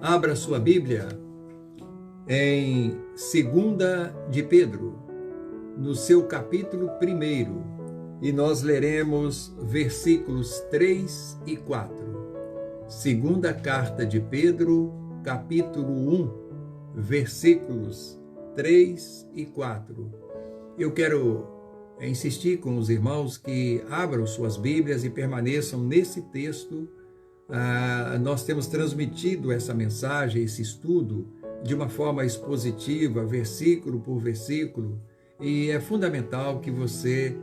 Abra sua Bíblia em 2 de Pedro, no seu capítulo 1, e nós leremos versículos 3 e 4. Segunda carta de Pedro, capítulo 1, versículos 3 e 4. Eu quero insistir com os irmãos que abram suas Bíblias e permaneçam nesse texto. Nós temos transmitido essa mensagem, esse estudo, de uma forma expositiva, versículo por versículo, e é fundamental que você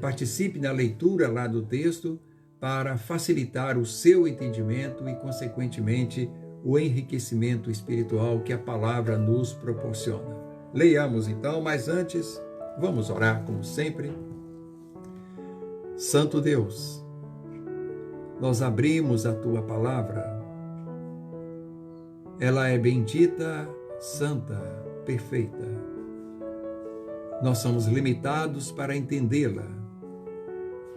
participe na leitura lá do texto para facilitar o seu entendimento e, consequentemente, o enriquecimento espiritual que a palavra nos proporciona. Leiamos então, mas antes, vamos orar como sempre. Santo Deus, nós abrimos a Tua palavra. Ela é bendita, santa, perfeita. Nós somos limitados para entendê-la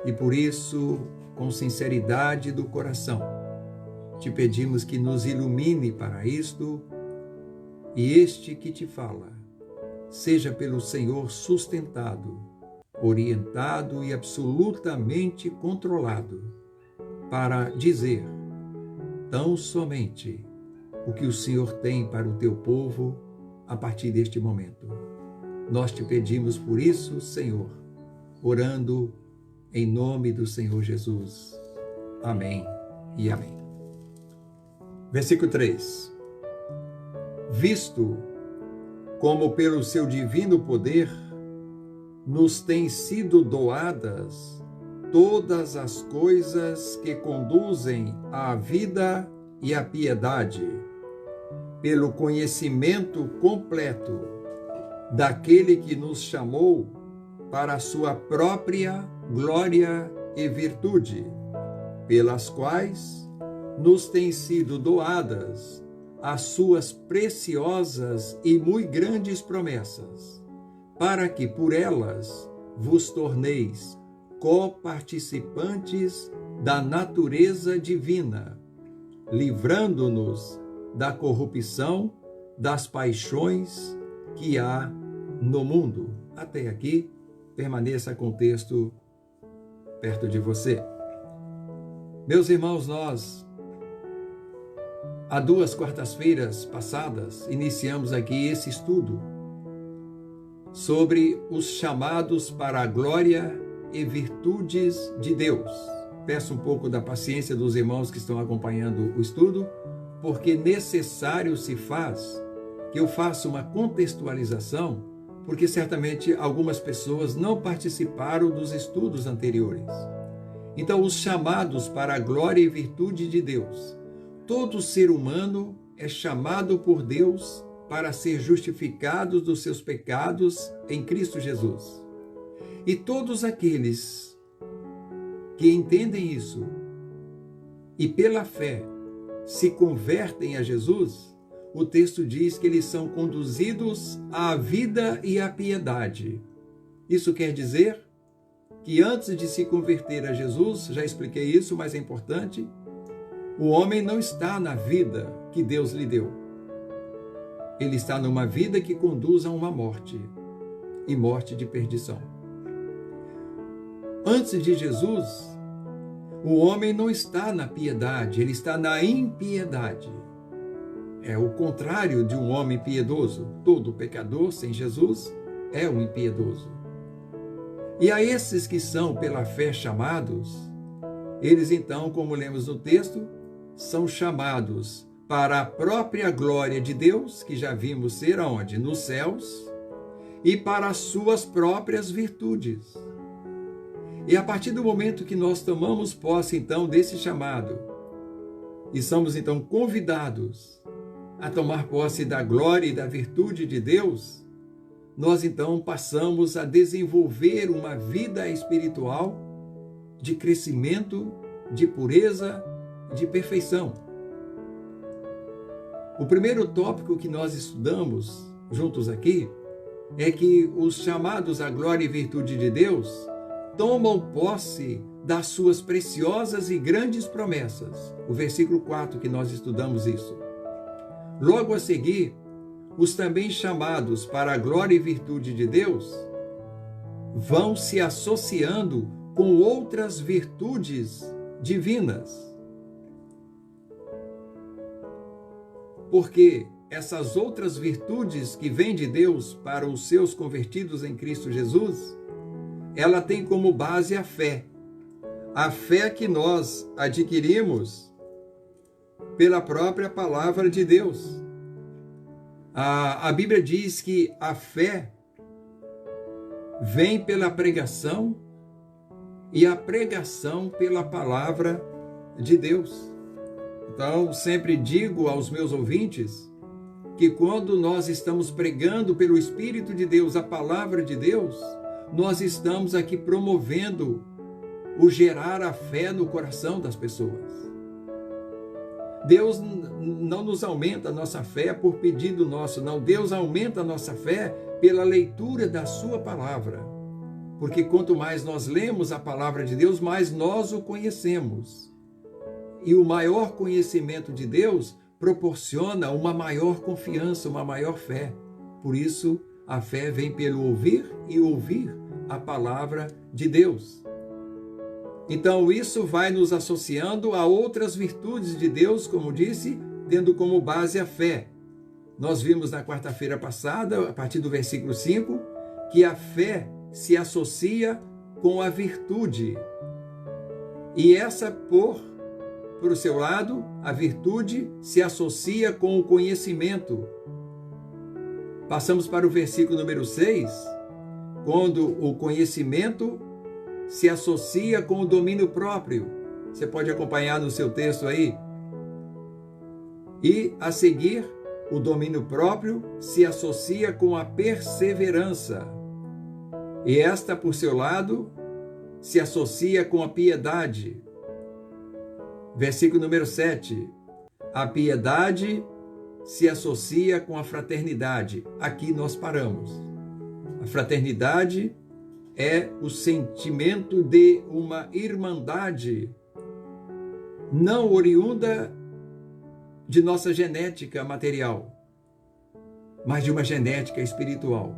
e por isso, com sinceridade do coração, te pedimos que nos ilumine para isto e este que te fala seja pelo Senhor sustentado, orientado e absolutamente controlado para dizer tão somente o que o Senhor tem para o teu povo a partir deste momento. Nós te pedimos por isso, Senhor, orando em nome do Senhor Jesus. Amém e amém. Versículo 3. Visto como pelo seu divino poder nos têm sido doadas todas as coisas que conduzem à vida e à piedade, pelo conhecimento completo daquele que nos chamou para a sua própria glória e virtude, pelas quais nos têm sido doadas as suas preciosas e muito grandes promessas, para que por elas vos torneis coparticipantes da natureza divina, livrando-nos da corrupção das paixões que há no mundo. Até aqui, permaneça com o texto perto de você. Meus irmãos, nós, há 2 quartas-feiras passadas, iniciamos aqui esse estudo sobre os chamados para a glória e virtudes de Deus. Peço um pouco da paciência dos irmãos que estão acompanhando o estudo, porque necessário se faz que eu faça uma contextualização, porque certamente algumas pessoas não participaram dos estudos anteriores. Então, os chamados para a glória e virtude de Deus. Todo ser humano é chamado por Deus para ser justificado dos seus pecados em Cristo Jesus. E todos aqueles que entendem isso e pela fé se convertem a Jesus, o texto diz que eles são conduzidos à vida e à piedade. Isso quer dizer que antes de se converter a Jesus, já expliquei isso, mas é importante, o homem não está na vida que Deus lhe deu. Ele está numa vida que conduz a uma morte, e morte de perdição. Antes de Jesus, o homem não está na piedade, ele está na impiedade. É o contrário de um homem piedoso. Todo pecador sem Jesus é um impiedoso. E a esses que são pela fé chamados, eles então, como lemos no texto, são chamados para a própria glória de Deus, que já vimos ser aonde? Nos céus, e para as suas próprias virtudes. E a partir do momento que nós tomamos posse, então, desse chamado, e somos, então, convidados a tomar posse da glória e da virtude de Deus, nós, então, passamos a desenvolver uma vida espiritual de crescimento, de pureza, de perfeição. O primeiro tópico que nós estudamos juntos aqui é que os chamados à glória e virtude de Deus tomam posse das suas preciosas e grandes promessas. O versículo 4 que nós estudamos isso. Logo a seguir, os também chamados para a glória e virtude de Deus vão se associando com outras virtudes divinas. Porque essas outras virtudes que vêm de Deus para os seus convertidos em Cristo Jesus, ela tem como base a fé. A fé que nós adquirimos pela própria palavra de Deus. A Bíblia diz que a fé vem pela pregação e a pregação pela palavra de Deus. Então, sempre digo aos meus ouvintes que quando nós estamos pregando pelo Espírito de Deus a palavra de Deus, nós estamos aqui promovendo o gerar a fé no coração das pessoas. Deus não nos aumenta a nossa fé por pedido nosso, não. Deus aumenta a nossa fé pela leitura da sua palavra. Porque quanto mais nós lemos a palavra de Deus, mais nós o conhecemos. E o maior conhecimento de Deus proporciona uma maior confiança, uma maior fé. Por isso, a fé vem pelo ouvir e ouvir a palavra de Deus. Então, isso vai nos associando a outras virtudes de Deus, como disse, tendo como base a fé. Nós vimos na quarta-feira passada, a partir do versículo 5, que a fé se associa com a virtude. E essa, por o seu lado, a virtude se associa com o conhecimento. Passamos para o versículo número 6, quando o conhecimento se associa com o domínio próprio. Você pode acompanhar no seu texto aí. E, a seguir, o domínio próprio se associa com a perseverança. E esta, por seu lado, se associa com a piedade. Versículo número 7. A piedade se associa com a fraternidade. Aqui nós paramos. A fraternidade é o sentimento de uma irmandade não oriunda de nossa genética material, mas de uma genética espiritual.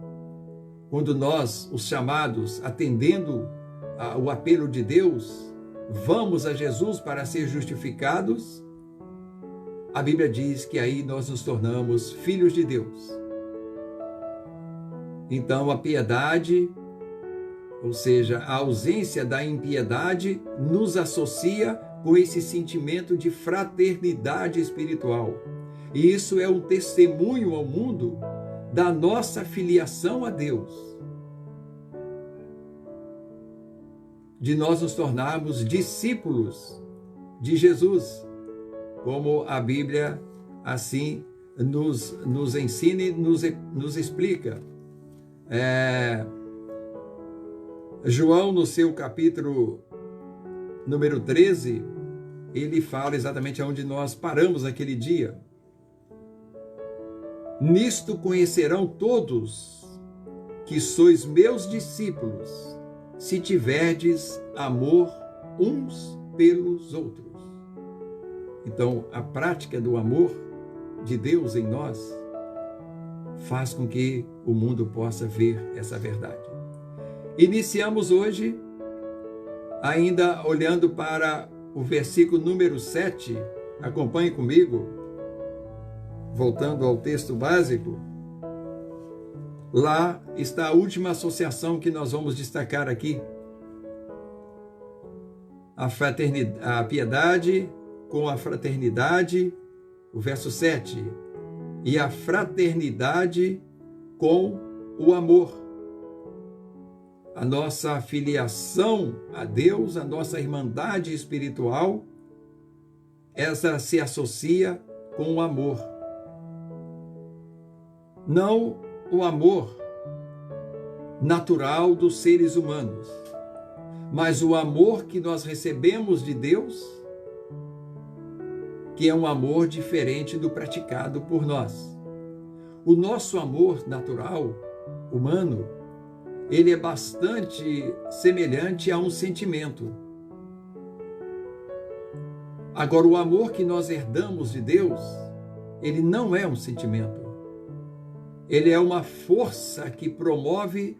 Quando nós, os chamados, atendendo ao apelo de Deus, vamos a Jesus para ser justificados, a Bíblia diz que aí nós nos tornamos filhos de Deus. Então, a piedade, ou seja, a ausência da impiedade, nos associa com esse sentimento de fraternidade espiritual. E isso é um testemunho ao mundo da nossa filiação a Deus, de nós nos tornarmos discípulos de Jesus, como a Bíblia assim nos ensina e nos explica. João, no seu capítulo número 13, ele fala exatamente onde nós paramos naquele dia. Nisto conhecerão todos que sois meus discípulos, se tiverdes amor uns pelos outros. Então, a prática do amor de Deus em nós faz com que o mundo possa ver essa verdade. Iniciamos hoje, ainda olhando para o versículo número 7, acompanhe comigo, voltando ao texto básico. Lá está a última associação que nós vamos destacar aqui. A piedade com a fraternidade, o verso 7, e a fraternidade com o amor. A nossa filiação a Deus, a nossa irmandade espiritual, essa se associa com o amor. Não o amor natural dos seres humanos, mas o amor que nós recebemos de Deus, que é um amor diferente do praticado por nós. O nosso amor natural, humano, ele é bastante semelhante a um sentimento. Agora, o amor que nós herdamos de Deus ele não é um sentimento. Ele é uma força que promove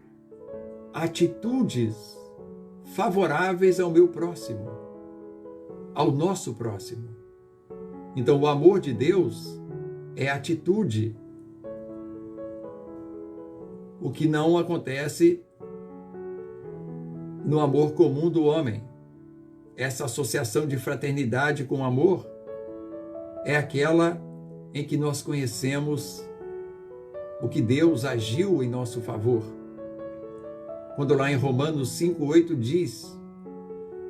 atitudes favoráveis ao meu próximo, ao nosso próximo. Então, o amor de Deus é atitude, o que não acontece no amor comum do homem. Essa associação de fraternidade com amor é aquela em que nós conhecemos o que Deus agiu em nosso favor. Quando lá em Romanos 5:8 diz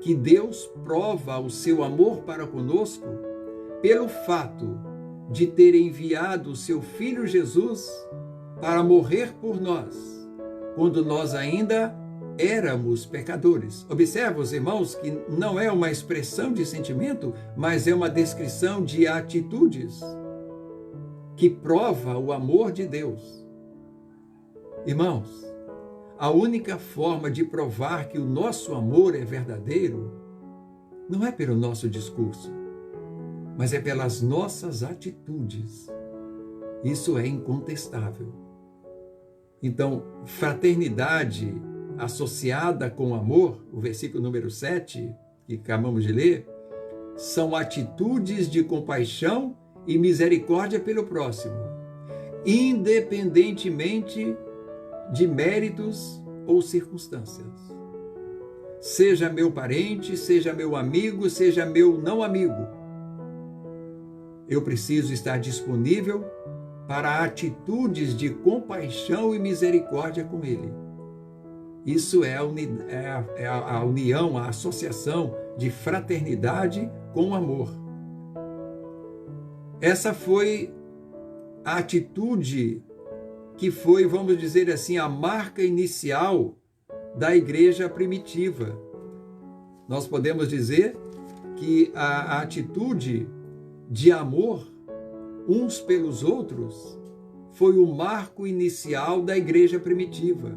que Deus prova o seu amor para conosco pelo fato de ter enviado o seu Filho Jesus para morrer por nós, quando nós ainda éramos pecadores. Observa, os irmãos, que não é uma expressão de sentimento, mas é uma descrição de atitudes que prova o amor de Deus. Irmãos, a única forma de provar que o nosso amor é verdadeiro não é pelo nosso discurso, mas é pelas nossas atitudes. Isso é incontestável. Então, fraternidade associada com amor, o versículo número 7, que acabamos de ler, são atitudes de compaixão e misericórdia pelo próximo, independentemente de méritos ou circunstâncias. Seja meu parente, seja meu amigo, seja meu não amigo, eu preciso estar disponível para atitudes de compaixão e misericórdia com ele. Isso é a união, a associação de fraternidade com amor. Essa foi a atitude que foi, vamos dizer assim, a marca inicial da igreja primitiva. Nós podemos dizer que a atitude de amor uns pelos outros foi o marco inicial da igreja primitiva.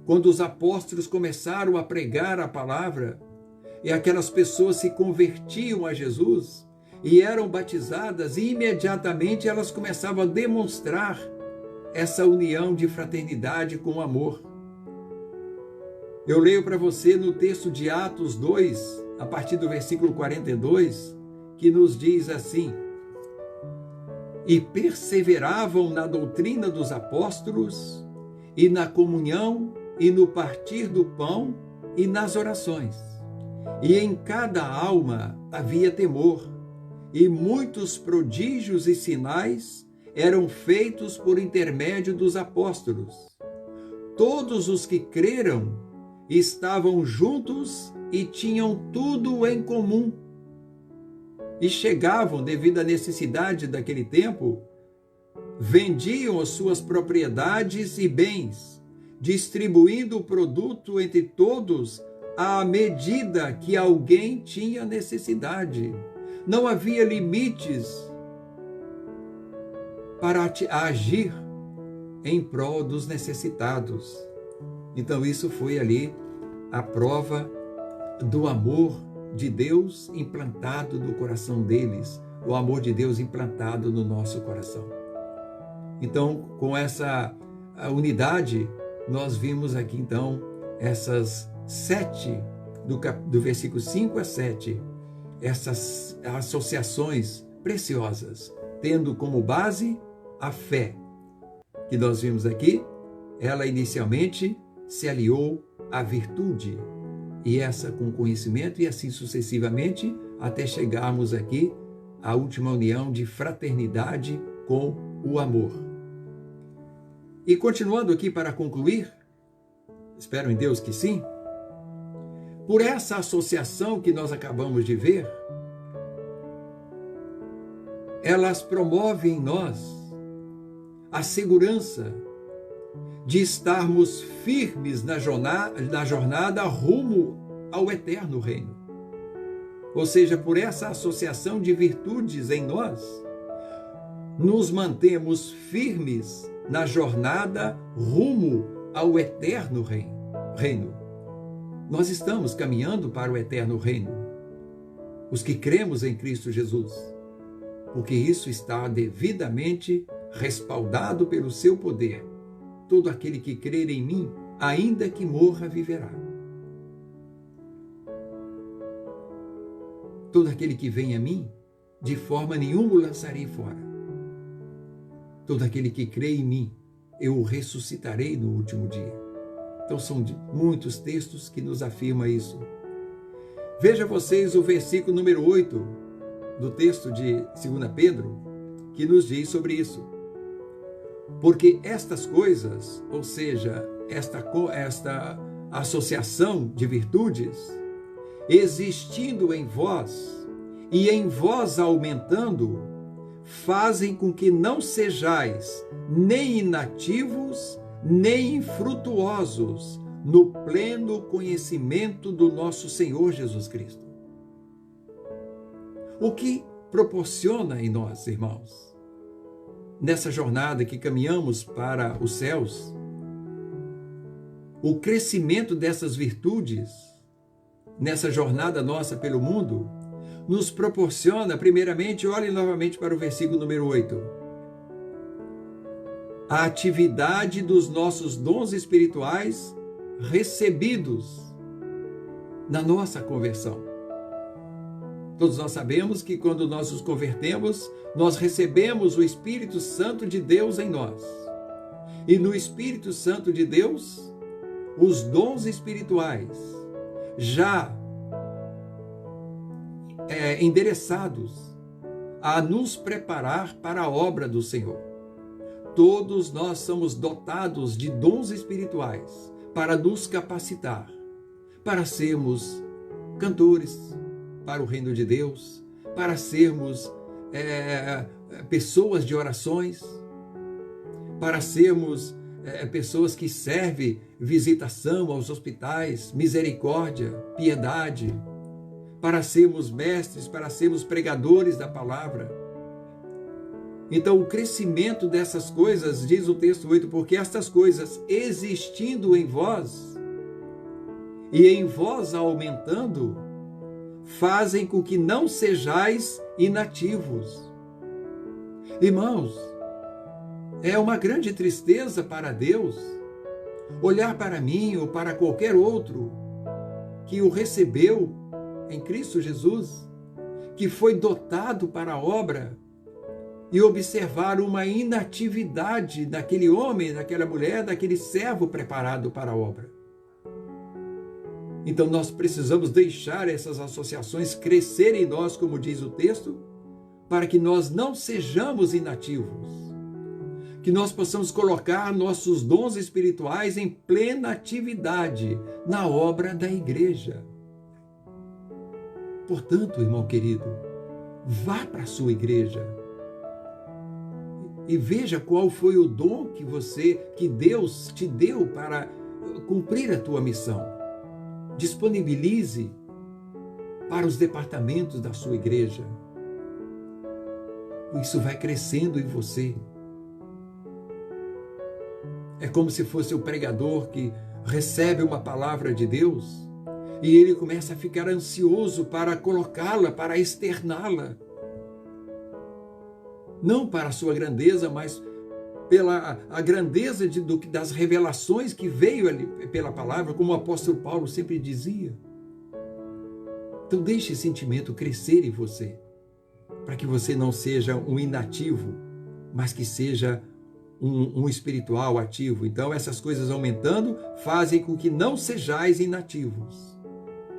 Quando os apóstolos começaram a pregar a palavra e aquelas pessoas se convertiam a Jesus e eram batizadas, e imediatamente elas começavam a demonstrar essa união de fraternidade com amor. Eu leio para você no texto de Atos 2, a partir do versículo 42, que nos diz assim: e perseveravam na doutrina dos apóstolos, e na comunhão, e no partir do pão, e nas orações. E em cada alma havia temor, e muitos prodígios e sinais eram feitos por intermédio dos apóstolos. Todos os que creram estavam juntos e tinham tudo em comum. E chegavam, devido à necessidade daquele tempo, vendiam as suas propriedades e bens, distribuindo o produto entre todos à medida que alguém tinha necessidade. Não havia limites para agir em prol dos necessitados. Então isso foi ali a prova do amor de Deus implantado no coração deles, o amor de Deus implantado no nosso coração. Então, com essa unidade, nós vimos aqui então essas 7, do versículo 5 a 7, essas associações preciosas, tendo como base a fé, que nós vimos aqui. Ela inicialmente se aliou à virtude, e essa com conhecimento, e assim sucessivamente, até chegarmos aqui à última união de fraternidade com o amor. E continuando aqui para concluir, espero em Deus que sim, por essa associação que nós acabamos de ver, elas promovem em nós a segurança de estarmos firmes na jornada rumo ao eterno reino. Ou seja, por essa associação de virtudes em nós, nos mantemos firmes na jornada rumo ao eterno reino. Nós estamos caminhando para o eterno reino, os que cremos em Cristo Jesus. porque isso está devidamente respaldado pelo seu poder. Todo aquele que crer em mim, ainda que morra, viverá. Todo aquele que vem a mim, de forma nenhuma o lançarei fora. Todo aquele que crê em mim, eu o ressuscitarei no último dia. Então são muitos textos que nos afirmam isso. Veja vocês o versículo número 8 do texto de 2 Pedro, que nos diz sobre isso. Porque estas coisas, ou seja, esta associação de virtudes, existindo em vós e em vós aumentando, fazem com que não sejais nem inativos, nem infrutuosos no pleno conhecimento do nosso Senhor Jesus Cristo. O que proporciona em nós, irmãos, nessa jornada que caminhamos para os céus, o crescimento dessas virtudes, nessa jornada nossa pelo mundo, nos proporciona, primeiramente, olhem novamente para o versículo número 8, a atividade dos nossos dons espirituais recebidos na nossa conversão. Todos nós sabemos que quando nós nos convertemos, nós recebemos o Espírito Santo de Deus em nós. E no Espírito Santo de Deus, os dons espirituais já endereçados a nos preparar para a obra do Senhor. Todos nós somos dotados de dons espirituais para nos capacitar, para sermos cantores para o reino de Deus, para sermos pessoas de orações, para sermos pessoas que servem visitação aos hospitais, misericórdia, piedade, para sermos mestres, para sermos pregadores da palavra. Então, o crescimento dessas coisas, diz o texto 8, porque estas coisas existindo em vós e em vós aumentando, fazem com que não sejais inativos. Irmãos, é uma grande tristeza para Deus olhar para mim ou para qualquer outro que o recebeu em Cristo Jesus, que foi dotado para a obra, e observar uma inatividade daquele homem, daquela mulher, daquele servo preparado para a obra. Então nós precisamos deixar essas associações crescerem em nós, como diz o texto, para que nós não sejamos inativos, que nós possamos colocar nossos dons espirituais em plena atividade na obra da igreja. Portanto, irmão querido, vá para a sua igreja e veja qual foi o dom que Deus te deu para cumprir a tua missão. Disponibilize para os departamentos da sua igreja. Isso vai crescendo em você. É como se fosse o pregador que recebe uma palavra de Deus e ele começa a ficar ansioso para colocá-la, para externá-la. Não para a sua grandeza, mas pela a grandeza das revelações que veio ali pela palavra, como o apóstolo Paulo sempre dizia. Então deixe esse sentimento crescer em você, para que você não seja um inativo, mas que seja um espiritual ativo. Então essas coisas aumentando fazem com que não sejais inativos.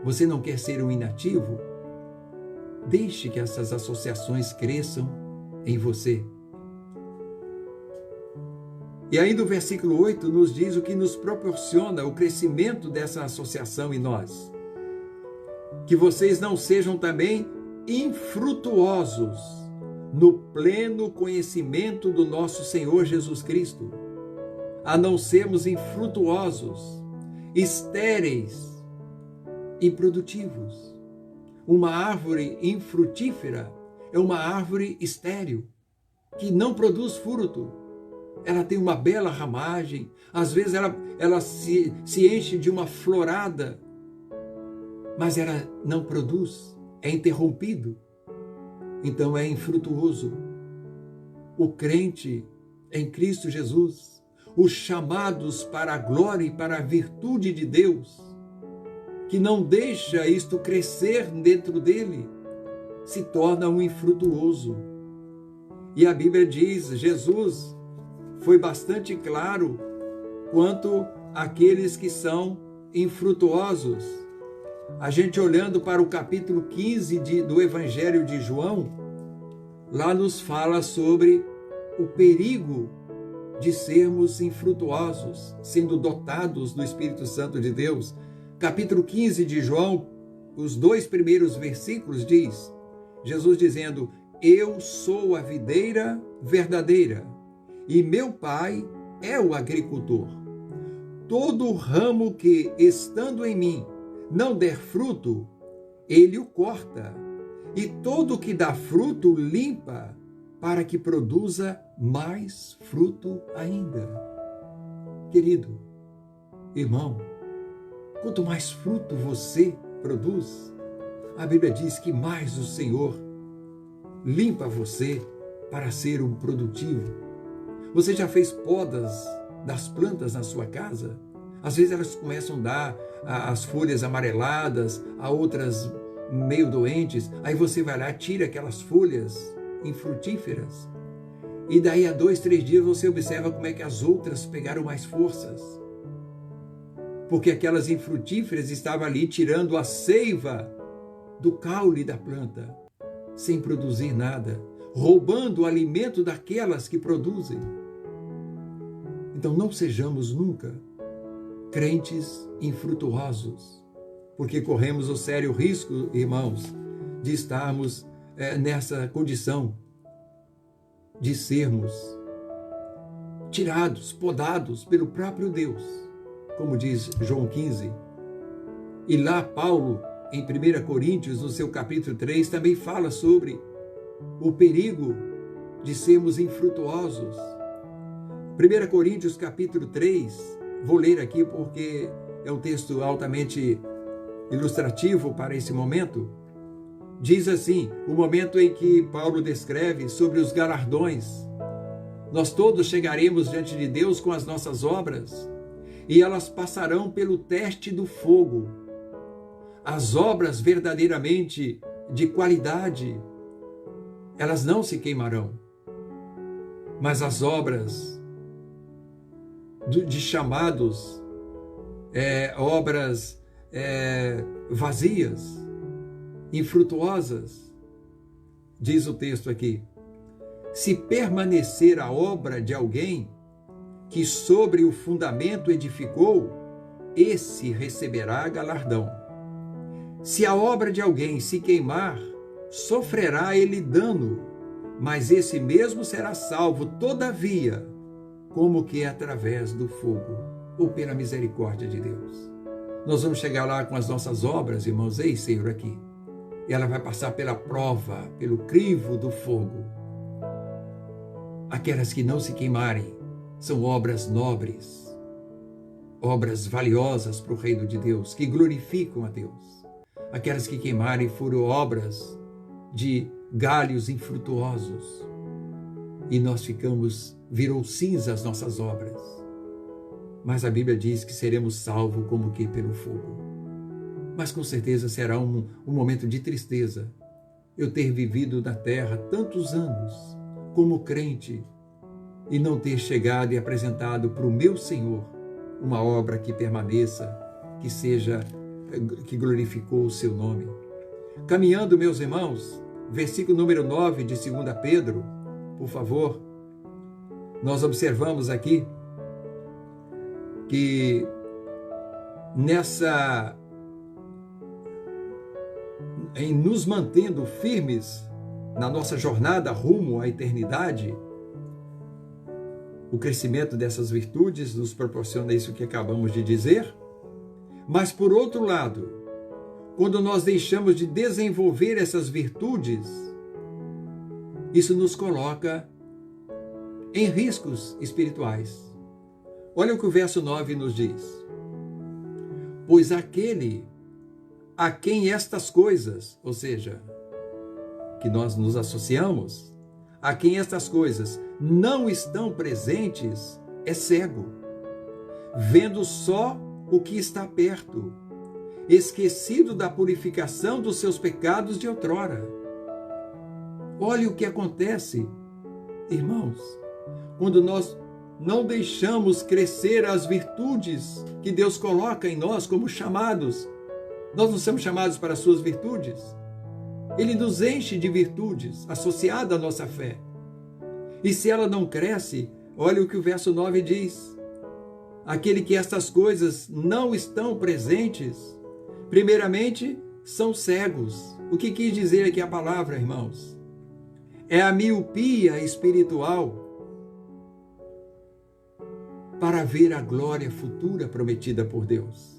Você não quer ser um inativo? Deixe que essas associações cresçam em você. E ainda o versículo 8 nos diz o que nos proporciona o crescimento dessa associação em nós. Que vocês não sejam também infrutuosos no pleno conhecimento do nosso Senhor Jesus Cristo. A não sermos infrutuosos, estéreis, improdutivos. Uma árvore infrutífera é uma árvore estéril, que não produz fruto. Ela tem uma bela ramagem, às vezes ela se enche de uma florada, mas ela não produz, é interrompido. então é infrutuoso. O crente em Cristo Jesus, os chamados para a glória e para a virtude de Deus, que não deixa isto crescer dentro dele, se torna um infrutuoso. E a Bíblia diz, Jesus foi bastante claro quanto àqueles que são infrutuosos. A gente olhando para o capítulo 15 do Evangelho de João, lá nos fala sobre o perigo de sermos infrutuosos, sendo dotados do Espírito Santo de Deus. Capítulo 15 de João, os 2 primeiros versículos diz, Jesus dizendo, eu sou a videira verdadeira e meu Pai é o agricultor. Todo ramo que, estando em mim, não der fruto, ele o corta, e todo que dá fruto limpa, para que produza mais fruto ainda. Querido, irmão, quanto mais fruto você produz, a Bíblia diz que mais o Senhor limpa você para ser um produtivo. Você já fez podas das plantas na sua casa? Às vezes elas começam a dar as folhas amareladas, a outras meio doentes, aí você vai lá, tira aquelas folhas infrutíferas, e daí a 2, 3 dias você observa como é que as outras pegaram mais forças, porque aquelas infrutíferas estavam ali tirando a seiva do caule da planta, sem produzir nada, roubando o alimento daquelas que produzem. Então não sejamos nunca crentes infrutuosos, porque corremos o sério risco, irmãos, de estarmos nessa condição de sermos tirados, podados pelo próprio Deus, como diz João 15. E lá Paulo, em 1 Coríntios, no seu capítulo 3, também fala sobre o perigo de sermos infrutuosos. 1 Coríntios capítulo 3, vou ler aqui porque é um texto altamente ilustrativo para esse momento. Diz assim, o momento em que Paulo descreve sobre os galardões. Nós todos chegaremos diante de Deus com as nossas obras e elas passarão pelo teste do fogo. As obras verdadeiramente de qualidade, elas não se queimarão. Mas as obras de chamados, obras vazias, infrutuosas, diz o texto aqui, se permanecer a obra de alguém que sobre o fundamento edificou, esse receberá galardão. Se a obra de alguém se queimar, sofrerá ele dano, mas esse mesmo será salvo, todavia, como que através do fogo, ou pela misericórdia de Deus. Nós vamos chegar lá com as nossas obras, irmãos, ei, Senhor, aqui. E ela vai passar pela prova, pelo crivo do fogo. Aquelas que não se queimarem são obras nobres, obras valiosas para o reino de Deus, que glorificam a Deus. Aquelas que queimarem foram obras de galhos infrutuosos. E nós virou cinza as nossas obras. Mas a Bíblia diz que seremos salvos como que pelo fogo. Mas com certeza será um momento de tristeza eu ter vivido na terra tantos anos como crente e não ter chegado e apresentado para o meu Senhor uma obra que permaneça, que glorificou o seu nome. Caminhando, meus irmãos, versículo número 9 de 2 Pedro, por favor, nós observamos aqui que em nos mantendo firmes na nossa jornada rumo à eternidade, o crescimento dessas virtudes nos proporciona isso que acabamos de dizer. Mas, por outro lado, quando nós deixamos de desenvolver essas virtudes, isso nos coloca em riscos espirituais. Olha o que o verso 9 nos diz. Pois aquele a quem estas coisas, ou seja, que nós nos associamos, a quem estas coisas não estão presentes, é cego, vendo só o que está perto, esquecido da purificação dos seus pecados de outrora. Olhe o que acontece, irmãos, quando nós não deixamos crescer as virtudes que Deus coloca em nós como chamados. Nós não somos chamados para as suas virtudes. Ele nos enche de virtudes associadas à nossa fé. E se ela não cresce, olha o que o verso 9 diz. Aquele que estas coisas não estão presentes, primeiramente, são cegos. O que quis dizer aqui a palavra, irmãos? É a miopia espiritual para ver a glória futura prometida por Deus.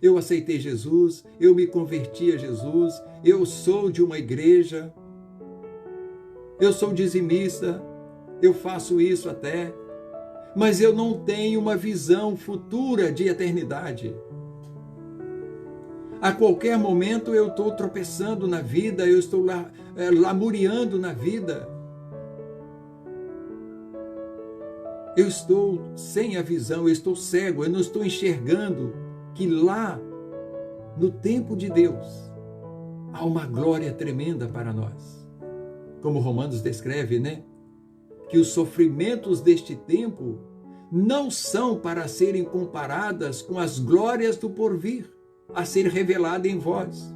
Eu aceitei Jesus, eu me converti a Jesus, eu sou de uma igreja, eu sou dizimista, eu faço isso até, mas eu não tenho uma visão futura de eternidade. A qualquer momento eu estou tropeçando na vida, eu estou lamuriando na vida. Eu estou sem a visão, eu estou cego, eu não estou enxergando que lá, no tempo de Deus, há uma glória tremenda para nós. Como Romanos descreve, né? Que os sofrimentos deste tempo não são para serem comparadas com as glórias do porvir, a ser revelada em vós.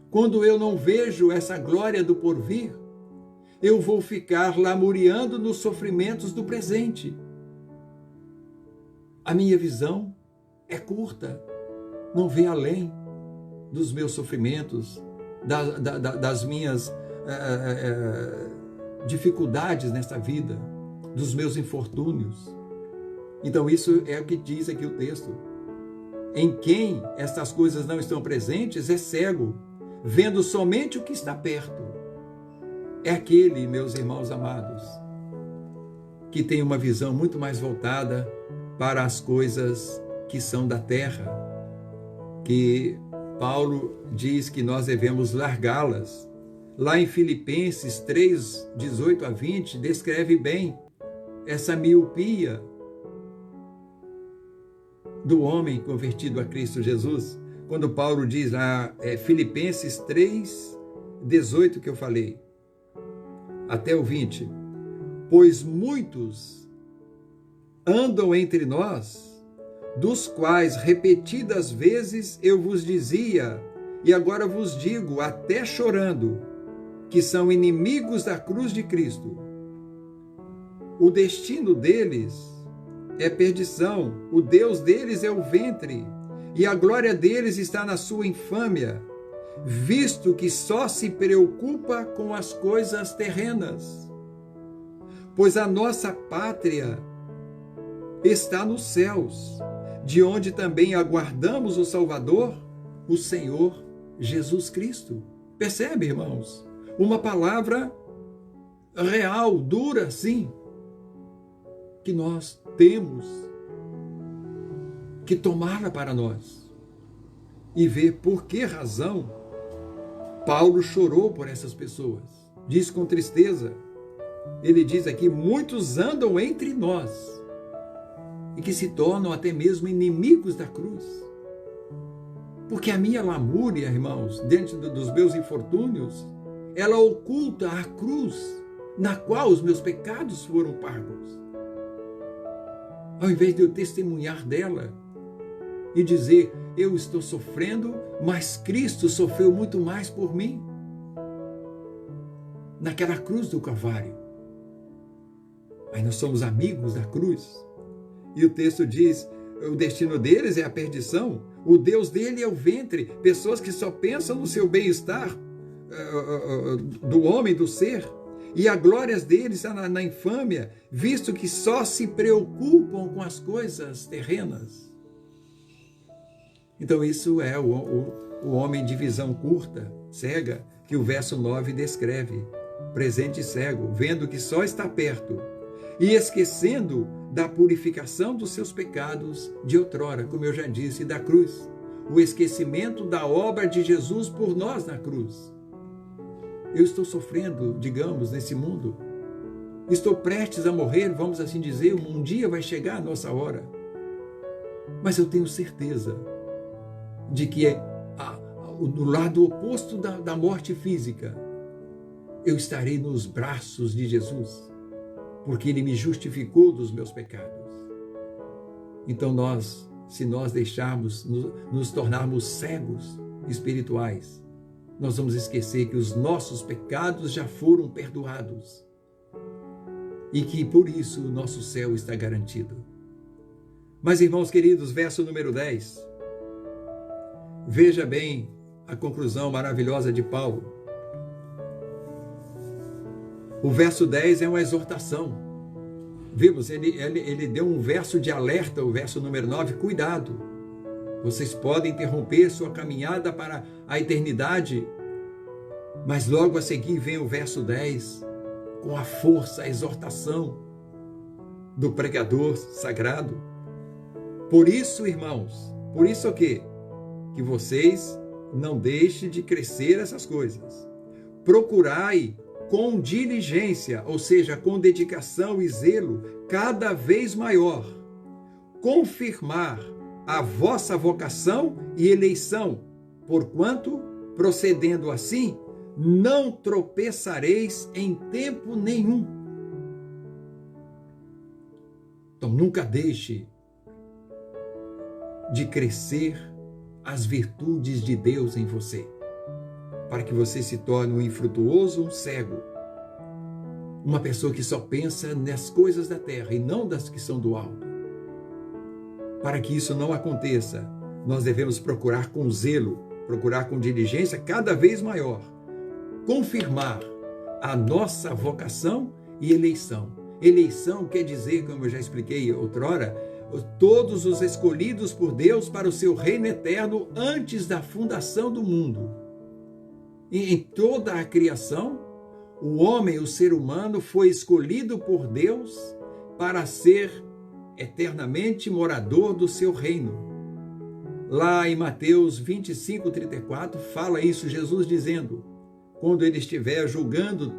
Quando eu não vejo essa glória do porvir, eu vou ficar lamuriando nos sofrimentos do presente. A minha visão é curta, não vê além dos meus sofrimentos, das minhas dificuldades nesta vida, dos meus infortúnios. Então isso é o que diz aqui o texto. Em quem estas coisas não estão presentes é cego, vendo somente o que está perto. É aquele, meus irmãos amados, que tem uma visão muito mais voltada para as coisas que são da terra, que Paulo diz que nós devemos largá-las. Lá em Filipenses 3, 18 a 20, descreve bem essa miopia do homem convertido a Cristo Jesus. Quando Paulo diz lá, Filipenses 3, 18 que eu falei, até o 20, pois muitos andam entre nós, dos quais repetidas vezes eu vos dizia, e agora vos digo, até chorando, que são inimigos da cruz de Cristo. O destino deles é perdição, o Deus deles é o ventre, e a glória deles está na sua infâmia, visto que só se preocupa com as coisas terrenas. Pois a nossa pátria está nos céus, de onde também aguardamos o Salvador, o Senhor Jesus Cristo. Percebe, irmãos? Uma palavra real, dura, sim, que nós temos que tomá-la para nós e ver por que razão Paulo chorou por essas pessoas. Diz com tristeza, ele diz aqui, muitos andam entre nós e que se tornam até mesmo inimigos da cruz. Porque a minha lamúria, irmãos, diante dos meus infortúnios, ela oculta a cruz na qual os meus pecados foram pagos. Ao invés de eu testemunhar dela e dizer, eu estou sofrendo, mas Cristo sofreu muito mais por mim. Naquela cruz do Calvário. Aí nós somos amigos da cruz. E o texto diz, o destino deles é a perdição, o Deus dele é o ventre, pessoas que só pensam no seu bem-estar, do homem, do ser, e a glória deles está na infâmia, visto que só se preocupam com as coisas terrenas. Então isso é o homem de visão curta, cega, que o verso 9 descreve, presente e cego, vendo que só está perto, e esquecendo da purificação dos seus pecados de outrora, como eu já disse, da cruz. O esquecimento da obra de Jesus por nós na cruz. Eu estou sofrendo, digamos, nesse mundo. Estou prestes a morrer, vamos assim dizer, um dia vai chegar a nossa hora. Mas eu tenho certeza de que do lado oposto da morte física, eu estarei nos braços de Jesus, porque Ele me justificou dos meus pecados. Então se nós deixarmos, nos tornarmos cegos espirituais, nós vamos esquecer que os nossos pecados já foram perdoados e que por isso o nosso céu está garantido. Mas, irmãos queridos, verso número 10, veja bem a conclusão maravilhosa de Paulo. O verso 10 é uma exortação. Vimos, ele deu um verso de alerta, o verso número 9, cuidado. Vocês podem interromper sua caminhada para a eternidade, mas logo a seguir vem o verso 10, com a força, a exortação do pregador sagrado. Por isso, irmãos, por isso o quê? Que vocês não deixem de crescer essas coisas. Procurai com diligência, ou seja, com dedicação e zelo, cada vez maior, confirmar a vossa vocação e eleição, porquanto, procedendo assim, não tropeçareis em tempo nenhum. Então, nunca deixe de crescer as virtudes de Deus em você, para que você se torne um infrutuoso, um cego, uma pessoa que só pensa nas coisas da terra e não das que são do alto. Para que isso não aconteça, nós devemos procurar com zelo, procurar com diligência cada vez maior, confirmar a nossa vocação e eleição. Eleição quer dizer, como eu já expliquei outrora, todos os escolhidos por Deus para o seu reino eterno antes da fundação do mundo. E em toda a criação, o homem, o ser humano, foi escolhido por Deus para ser eternamente morador do seu reino. Lá em Mateus 25:34, fala isso, Jesus dizendo, quando ele estiver julgando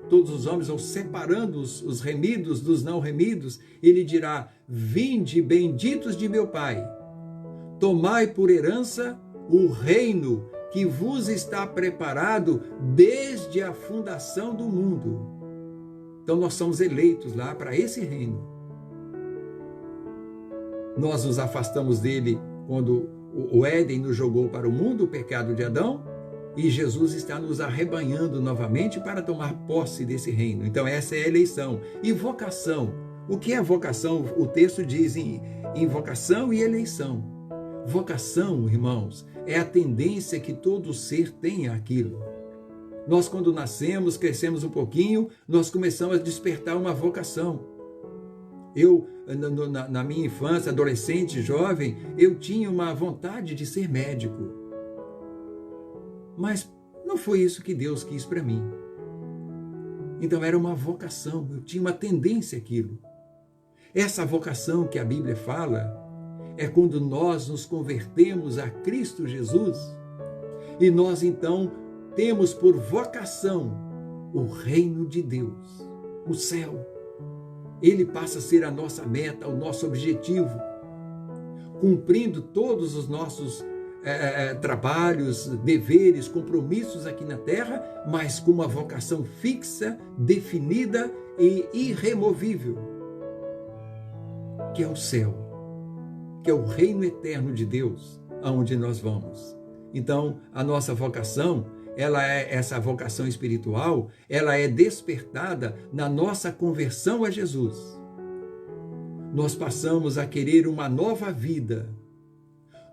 todos os homens, ou separando os remidos dos não remidos, ele dirá, vinde benditos de meu Pai, tomai por herança o reino que vos está preparado desde a fundação do mundo. Então nós somos eleitos lá para esse reino. Nós nos afastamos dele quando o Éden nos jogou para o mundo, o pecado de Adão, e Jesus está nos arrebanhando novamente para tomar posse desse reino. Então essa é a eleição. E vocação. O que é vocação? O texto diz em vocação e eleição. Vocação, irmãos, é a tendência que todo ser tem àquilo. Nós, quando nascemos, crescemos um pouquinho, nós começamos a despertar uma vocação. Eu, na minha infância, adolescente, jovem, eu tinha uma vontade de ser médico. Mas não foi isso que Deus quis para mim. Então era uma vocação, eu tinha uma tendência àquilo. Essa vocação que a Bíblia fala é quando nós nos convertemos a Cristo Jesus e nós então temos por vocação o reino de Deus, o céu. Ele passa a ser a nossa meta, o nosso objetivo, cumprindo todos os nossos trabalhos, deveres, compromissos aqui na terra, mas com uma vocação fixa, definida e irremovível, que é o céu, que é o reino eterno de Deus, aonde nós vamos. Então, a nossa vocação, essa vocação espiritual, ela é despertada na nossa conversão a Jesus. Nós passamos a querer uma nova vida.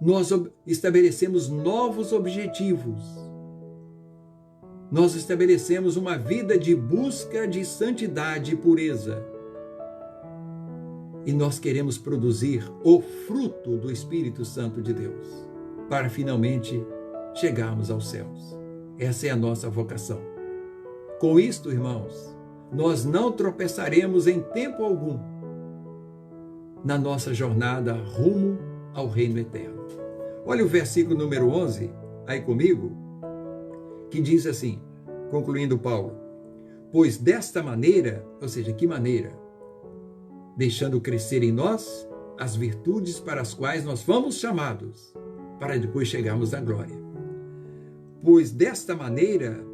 Nós estabelecemos novos objetivos. Nós estabelecemos uma vida de busca de santidade e pureza. E nós queremos produzir o fruto do Espírito Santo de Deus, para finalmente chegarmos aos céus. Essa é a nossa vocação. Com isto, irmãos, nós não tropeçaremos em tempo algum na nossa jornada rumo ao reino eterno. Olha o versículo número 11, aí comigo, que diz assim, concluindo Paulo, pois desta maneira, ou seja, que maneira? Deixando crescer em nós as virtudes para as quais nós fomos chamados, para depois chegarmos à glória. Pois desta maneira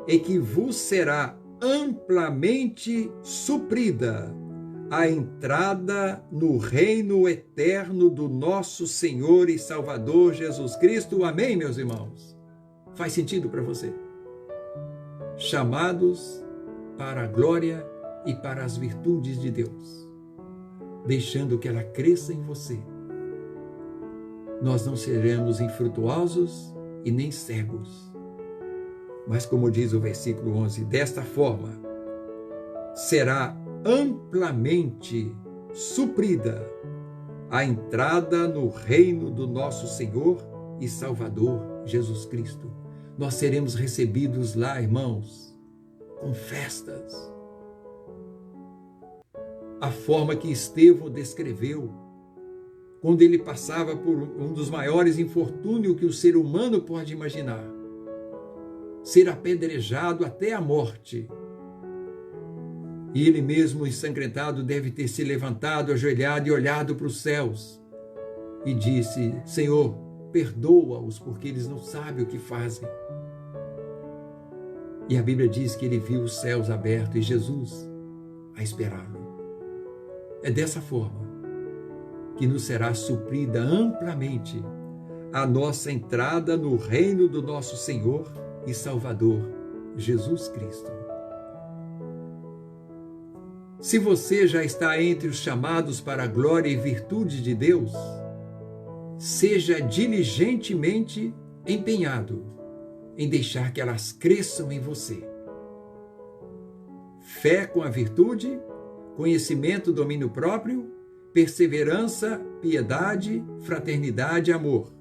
é que vos será amplamente suprida a entrada no reino eterno do nosso Senhor e Salvador Jesus Cristo. Amém, meus irmãos? Faz sentido para você? Chamados para a glória e para as virtudes de Deus, deixando que ela cresça em você. Nós não seremos infrutuosos e nem cegos. Mas como diz o versículo 11, desta forma será amplamente suprida a entrada no reino do nosso Senhor e Salvador Jesus Cristo. Nós seremos recebidos lá, irmãos, com festas. A forma que Estevão descreveu, quando ele passava por um dos maiores infortúnios que o ser humano pode imaginar, ser apedrejado até a morte. E ele mesmo, ensanguentado, deve ter se levantado, ajoelhado e olhado para os céus e disse: Senhor, perdoa-os, porque eles não sabem o que fazem. E a Bíblia diz que ele viu os céus abertos e Jesus a esperá-lo. É dessa forma que nos será suprida amplamente a nossa entrada no reino do nosso Senhor e Salvador Jesus Cristo. Se você já está entre os chamados para a glória e virtude de Deus, seja diligentemente empenhado em deixar que elas cresçam em você. Fé com a virtude, conhecimento, domínio próprio, perseverança, piedade, fraternidade e amor.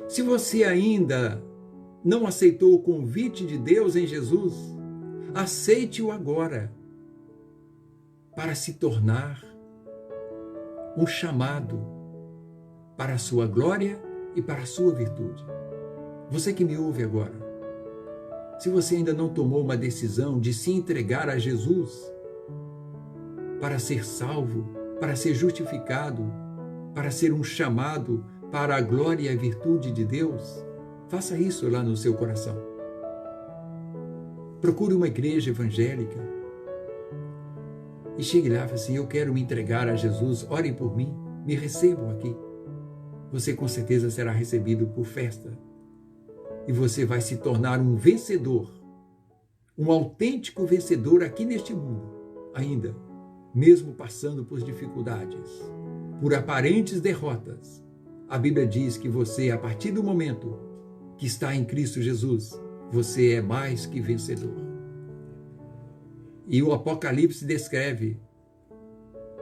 Se você ainda não aceitou o convite de Deus em Jesus, aceite-o agora para se tornar um chamado para a sua glória e para a sua virtude. Você que me ouve agora, se você ainda não tomou uma decisão de se entregar a Jesus para ser salvo, para ser justificado, para ser um chamado para a glória e a virtude de Deus, faça isso lá no seu coração. Procure uma igreja evangélica e chegue lá e fale assim: eu quero me entregar a Jesus, orem por mim, me recebam aqui. Você com certeza será recebido por festa e você vai se tornar um vencedor, um autêntico vencedor aqui neste mundo, ainda, mesmo passando por dificuldades, por aparentes derrotas. A Bíblia diz que você, a partir do momento que está em Cristo Jesus, você é mais que vencedor. E o Apocalipse descreve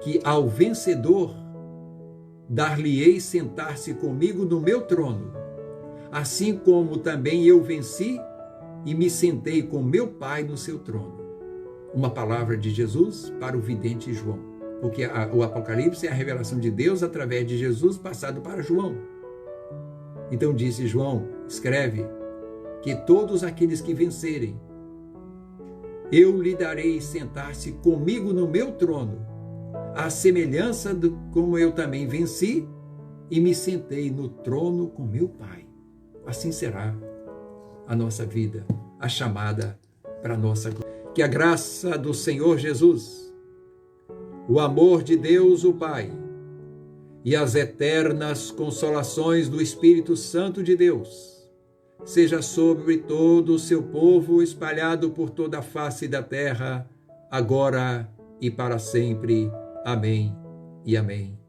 que ao vencedor dar-lhe-ei sentar-se comigo no meu trono, assim como também eu venci e me sentei com meu Pai no seu trono. Uma palavra de Jesus para o vidente João, porque o Apocalipse é a revelação de Deus através de Jesus passado para João. Então disse João, escreve, que todos aqueles que vencerem, eu lhe darei sentar-se comigo no meu trono, à semelhança de como eu também venci e me sentei no trono com meu Pai. Assim será a nossa vida, a chamada para a nossa glória. Que a graça do Senhor Jesus, o amor de Deus, o Pai, e as eternas consolações do Espírito Santo de Deus, seja sobre todo o seu povo espalhado por toda a face da terra, agora e para sempre. Amém e amém.